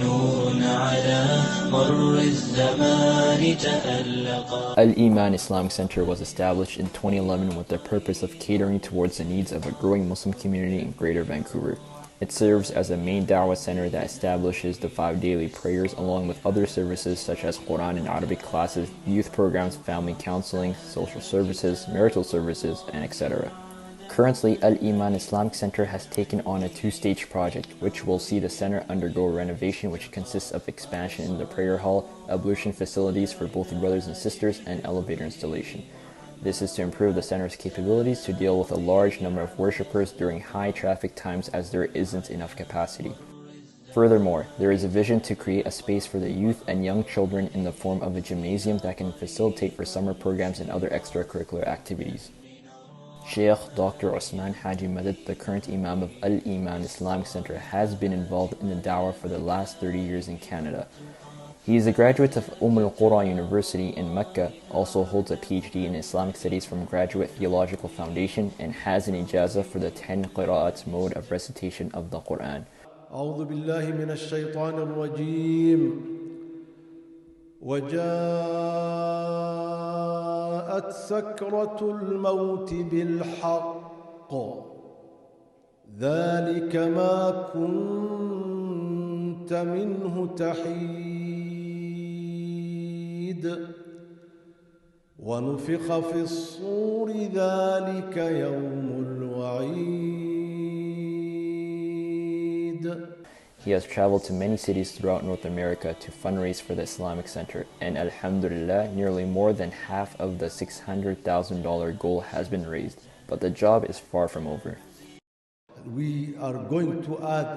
نور على مر الزمان تألقا. Al-Iman Islamic Center was established in 2011 with the purpose of catering towards the needs of a growing Muslim community in Greater Vancouver. It serves as a main daa'wah center that establishes the 5 daily prayers along with other services such as Quran and Arabic classes, youth programs, family counseling, social services, marital services, and etc. Currently, Al-Iman Islamic Center has taken on a 2-stage project, which will see the center undergo renovation, which consists of expansion in the prayer hall, ablution facilities for both brothers and sisters, and elevator installation. This is to improve the center's capabilities to deal with a large number of worshippers during high traffic times as there isn't enough capacity. Furthermore, there is a vision to create a space for the youth and young children in the form of a gymnasium that can facilitate for summer programs and other extracurricular activities. Sheikh Dr. Osman Haji Madad, the current Imam of Al-Iman Islamic Center, has been involved in the da'wah for the last 30 years in Canada. He is a graduate of Al-Qura University in Mecca, also holds a PhD in Islamic Studies from Graduate Theological Foundation, and has an ijazah for the 10 qira'at mode of recitation of the Quran. أعوذ بالله من الشيطان الرجيم وجاءت سكرة الموت بالحق ذلك ما كنت منه تحيد ونفخ في الصور ذلك يوم الوعيد. He has traveled to many cities throughout North America to fundraise for the Islamic Center, and alhamdulillah, nearly more than half of the $600,000 goal has been raised, but the job is far from over. We are going to add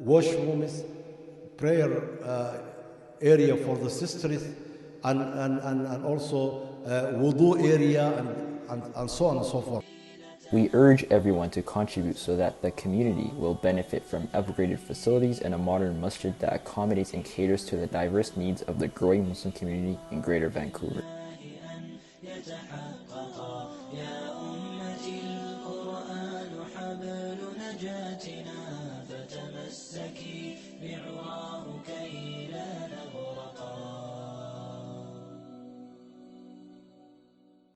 washrooms, prayer area for the sisters, and also wudu area, and so on and so forth. We urge everyone to contribute so that the community will benefit from upgraded facilities and a modern masjid that accommodates and caters to the diverse needs of the growing Muslim community in Greater Vancouver. فتمسكي بعواه كي لا نغرقا.